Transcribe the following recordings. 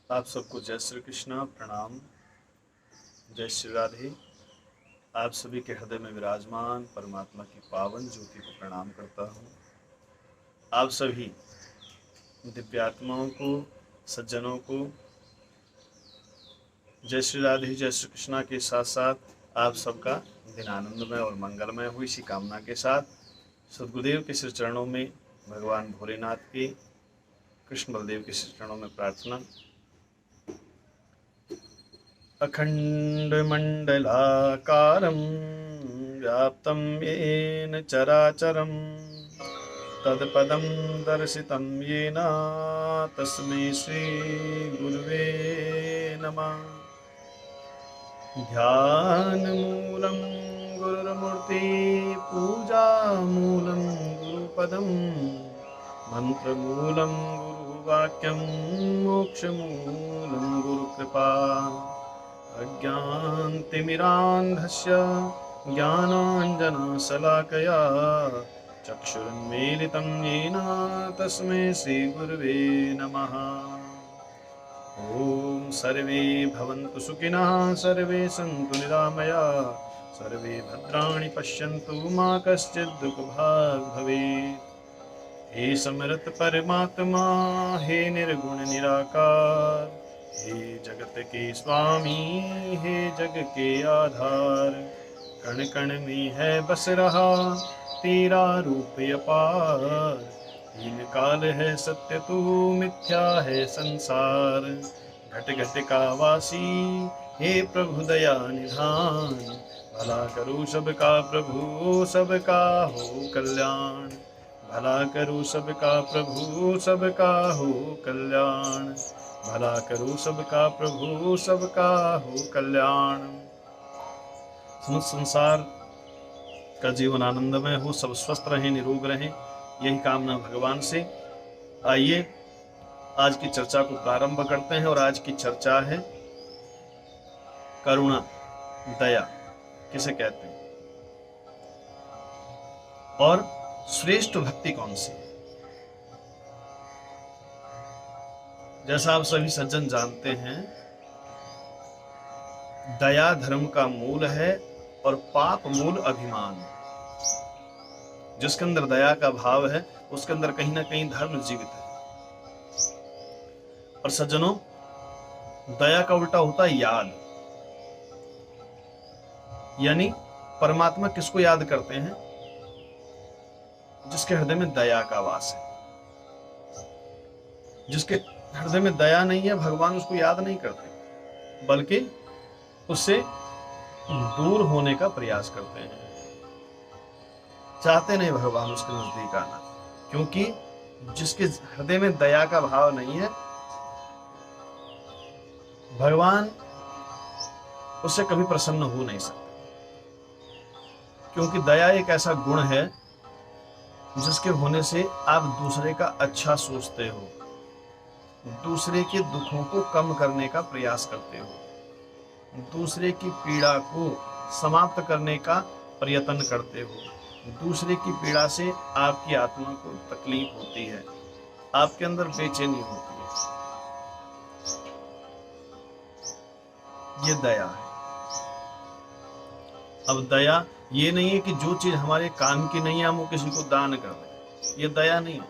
आप सबको जय श्री कृष्णा, प्रणाम, जय श्री राधे। आप सभी के हृदय में विराजमान परमात्मा की पावन ज्योति को प्रणाम करता हूँ। आप सभी दिव्यात्माओं को, सज्जनों को जय श्री राधे, जय श्री कृष्णा के साथ साथ आप सबका दिन आनंदमय और मंगलमय हो, इसी कामना के साथ सद्गुरुदेव के श्री चरणों में, भगवान भोलेनाथ के, कृष्ण बलदेव के श्री चरणों में प्रार्थना। अखण्डमण्डलाकारं व्याप्तं येन चराचरं तत्पदं दर्शितं येन तस्मै श्रीगुरुवे नमः। ध्यानमूलं गुरुर्मूर्ति पूजामूलं गुरुपदं मन्त्रमूलं गुरुवाक्यं मोक्षमूलं गुरुकृपा। अज्ञानतिमिरान्धस्य ज्ञानाञ्जनशलाकया चक्षुरुन्मीलितं येन तस्मै श्रीगुरुवे नमः। ॐ सर्वे भवन्तु सुखिनः, सर्वे सन्तु निरामयाः, सर्वे भद्राणि पश्यन्तु मा कश्चित् दुःखभाग् भवेत्। हे समर्थ परमात्मा, हे निर्गुण निराकार, हे जगत के स्वामी, हे जग के आधार, कण कण में है बस रहा तेरा रूप अपार। तीन काल है सत्य तू, मिथ्या है संसार, घट घट का वासी हे प्रभु दया निधान। भला करो सबका प्रभु, सबका हो कल्याण। भला करो सबका प्रभु, सबका हो कल्याण। भला करो सबका प्रभु, सबका हो कल्याण। समस्त संसार का जीवन आनंदमय हो, सब स्वस्थ रहें, निरोग रहें, यही कामना भगवान से। आइए आज की चर्चा को प्रारंभ करते हैं और आज की चर्चा है करुणा, दया किसे कहते हैं और श्रेष्ठ भक्ति कौन सी है। जैसा आप सभी सज्जन जानते हैं, दया धर्म का मूल है और पाप मूल अभिमान। जिसके अंदर दया का भाव है उसके अंदर कहीं ना कहीं धर्म जीवित है। और सज्जनों, दया का उल्टा होता है याद। यानी परमात्मा किसको याद करते हैं? जिसके हृदय में दया का वास है। जिसके हृदय में दया नहीं है, भगवान उसको याद नहीं करते, बल्कि उससे दूर होने का प्रयास करते हैं। चाहते नहीं भगवान उसके नजदीक आना, क्योंकि जिसके हृदय में दया का भाव नहीं है, भगवान उससे कभी प्रसन्न हो नहीं सकते। क्योंकि दया एक ऐसा गुण है जिसके होने से आप दूसरे का अच्छा सोचते हो, दूसरे के दुखों को कम करने का प्रयास करते हो, दूसरे की पीड़ा को समाप्त करने का प्रयत्न करते हो। दूसरे की पीड़ा से आपकी आत्मा को तकलीफ होती है, आपके अंदर बेचैनी होती है। ये दया है। अब दया ये नहीं है कि जो चीज हमारे काम की नहीं है हम वो किसी को दान कर दें, ये दया नहीं है।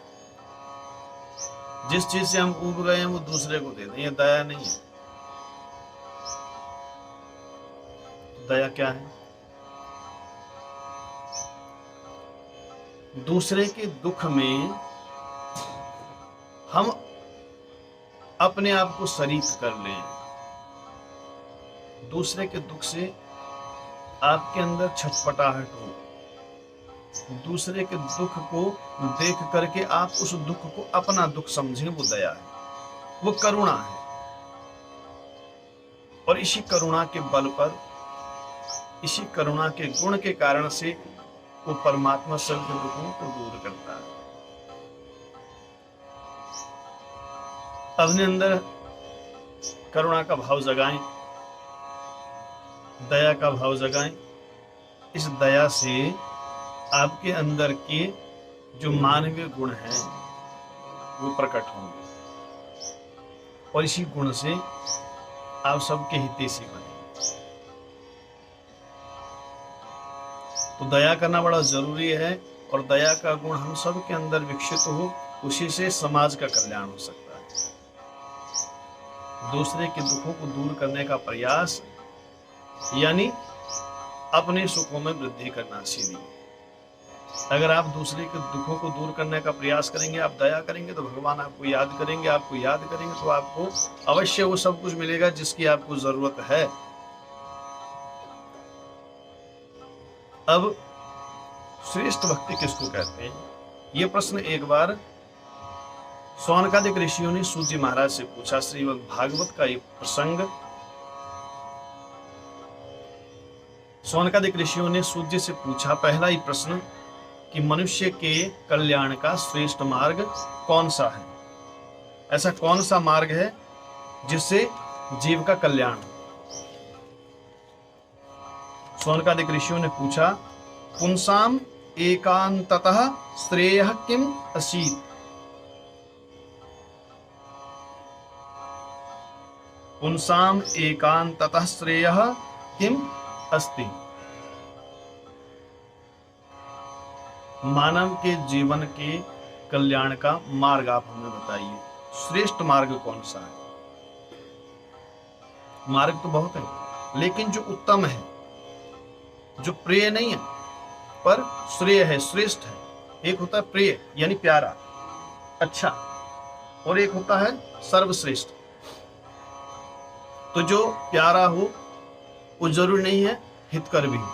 जिस चीज से हम ऊब गए हैं वो दूसरे को दे दें, ये दया नहीं है। दया क्या है? दूसरे के दुख में हम अपने आप को शरीक कर लें। दूसरे के दुख से आपके अंदर छटपटाहट हो, दूसरे के दुख को देख करके आप उस दुख को अपना दुख समझें, वो दया है, वो करुणा है। और इसी करुणा के बल पर, इसी करुणा के गुण के कारण से वो परमात्मा सबके दुखों को दूर करता है। अपने अंदर करुणा का भाव जगाएं, दया का भाव जगाएं। इस दया से आपके अंदर के जो मानवीय गुण हैं वो प्रकट होंगे और इसी गुण से आप सबके हितैषी बने। तो दया करना बड़ा जरूरी है, और दया का गुण हम सब के अंदर विकसित हो, उसी से समाज का कल्याण हो सकता है। दूसरे के दुखों को दूर करने का प्रयास यानी अपने सुखों में वृद्धि करना सीधी। अगर आप दूसरे के दुखों को दूर करने का प्रयास करेंगे, आप दया करेंगे, तो भगवान आपको याद करेंगे, आपको याद करेंगे तो आपको अवश्य वो सब कुछ मिलेगा जिसकी आपको जरूरत है। अब श्रेष्ठ भक्ति किसको कहते हैं, ये प्रश्न एक बार सौनकादिक ऋषियों ने सूत जी महाराज से पूछा। श्रीमद् भागवत का एक प्रसंग, सौनकादिक ऋषियों ने सूत जी से पूछा, पहला ही प्रश्न कि मनुष्य के कल्याण का श्रेष्ठ मार्ग कौन सा है, ऐसा कौन सा मार्ग है जिससे जीव का कल्याण हो। सौनकादिक ऋषियों ने पूछा, पुंसाम एकांततः श्रेयः किम असीत्। पुंसाम एकांततः श्रेयः किम अस्ति। मानव के जीवन के कल्याण का मार्ग आप हमें बताइए, श्रेष्ठ मार्ग कौन सा है। मार्ग तो बहुत है, लेकिन जो उत्तम है, जो प्रिय नहीं है पर श्रेय है, श्रेष्ठ है। एक होता है प्रिय यानी प्यारा, अच्छा, और एक होता है सर्वश्रेष्ठ। तो जो प्यारा हो वो जरूरी नहीं है हितकर भी हो।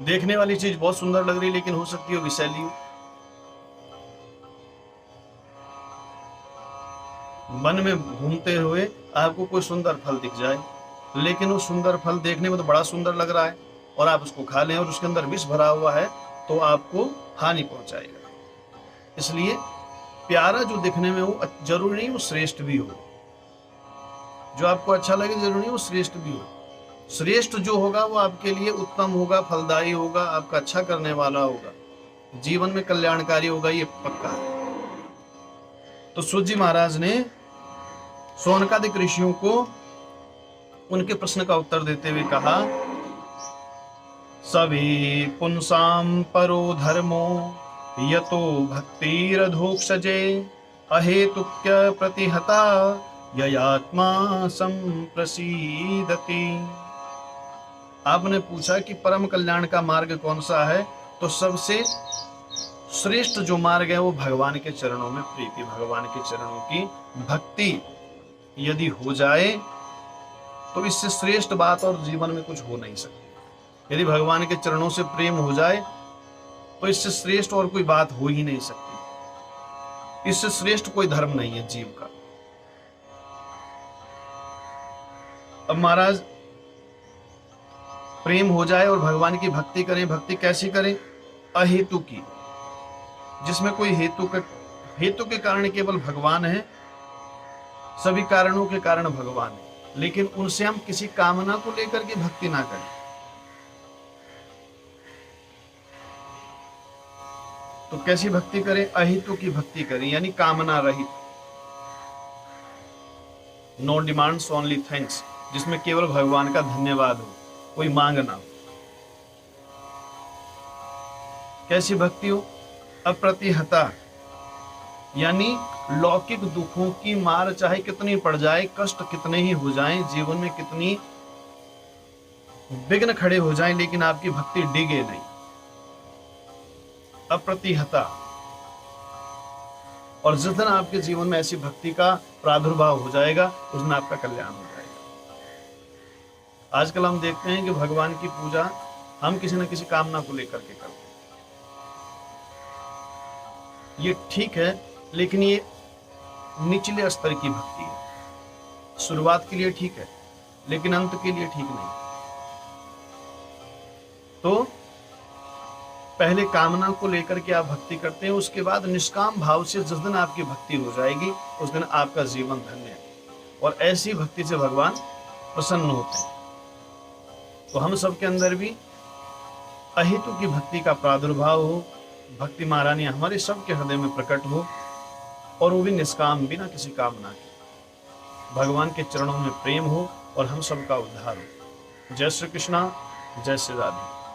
देखने वाली चीज बहुत सुंदर लग रही, लेकिन हो सकती है विषैली हो। वन में घूमते हुए आपको कोई सुंदर फल दिख जाए, लेकिन वो सुंदर फल देखने में तो बड़ा सुंदर लग रहा है, और आप उसको खा लें और उसके अंदर विष भरा हुआ है, तो आपको हानि पहुंचाएगा। इसलिए प्यारा जो दिखने में हो, जरूरी नहीं वो श्रेष्ठ भी हो। जो आपको अच्छा लगे जरूरी नहीं वो श्रेष्ठ भी हो। श्रेष्ठ जो होगा वो आपके लिए उत्तम होगा, फलदायी होगा, आपका अच्छा करने वाला होगा, जीवन में कल्याणकारी होगा, ये पक्का है। तो सूत जी महाराज ने सौनकादिक ऋषियों को उनके प्रश्न का उत्तर देते हुए कहा, सभी पुंसाम परो धर्मो यतो भक्तिरधोक्षजे अहेतुक्य प्रतिहता ययात्मा संप्रसीदति। आपने पूछा कि परम कल्याण का मार्ग कौन सा है, तो सबसे श्रेष्ठ जो मार्ग है वो भगवान के चरणों में प्रीति, भगवान के चरणों की भक्ति यदि हो जाए तो इससे श्रेष्ठ बात और जीवन में कुछ हो नहीं सकती। यदि भगवान के चरणों से प्रेम हो जाए तो इससे श्रेष्ठ और कोई बात हो ही नहीं सकती। इससे श्रेष्ठ कोई धर्म नहीं है जीव का। अब महाराज प्रेम हो जाए और भगवान की भक्ति करें। भक्ति कैसी करें? अहेतु की, जिसमें कोई हेतु के कारण केवल भगवान है, सभी कारणों के कारण भगवान है, लेकिन उनसे हम किसी कामना को लेकर के भक्ति ना करें। तो कैसी भक्ति करें? अहेतु की भक्ति करें, यानी कामना रहित, नो डिमांड्स ओनली थैंक्स, जिसमें केवल भगवान का धन्यवाद हो, कोई मांग ना हो। कैसी भक्ति हो? अप्रतिहता, यानी लौकिक दुखों की मार चाहे कितनी पड़ जाए, कष्ट कितने ही हो जाएं, जीवन में कितनी विघ्न खड़े हो जाएं, लेकिन आपकी भक्ति डिगे नहीं। अप्रतिहता। और जिस दिन आपके जीवन में ऐसी भक्ति का प्रादुर्भाव हो जाएगा, उस दिन आपका कल्याण हो जाएगा। आजकल हम देखते हैं कि भगवान की पूजा हम किसी न किसी कामना को लेकर के करते हैं। ये ठीक है, लेकिन ये निचले स्तर की भक्ति है। शुरुआत के लिए ठीक है, लेकिन अंत के लिए ठीक नहीं। तो पहले कामना को लेकर के आप भक्ति करते हैं, उसके बाद निष्काम भाव से जिस दिन आपकी भक्ति हो जाएगी, उस दिन आपका जीवन धन्य है, और ऐसी भक्ति से भगवान प्रसन्न होते हैं। तो हम सबके अंदर भी अहेतु की भक्ति का प्रादुर्भाव हो, भक्ति महारानी हमारे सबके हृदय में प्रकट हो, और वो भी निष्काम, बिना किसी कामना के। भगवान के चरणों में प्रेम हो और हम सबका उद्धार हो। जय श्री कृष्णा, जय श्री राधे।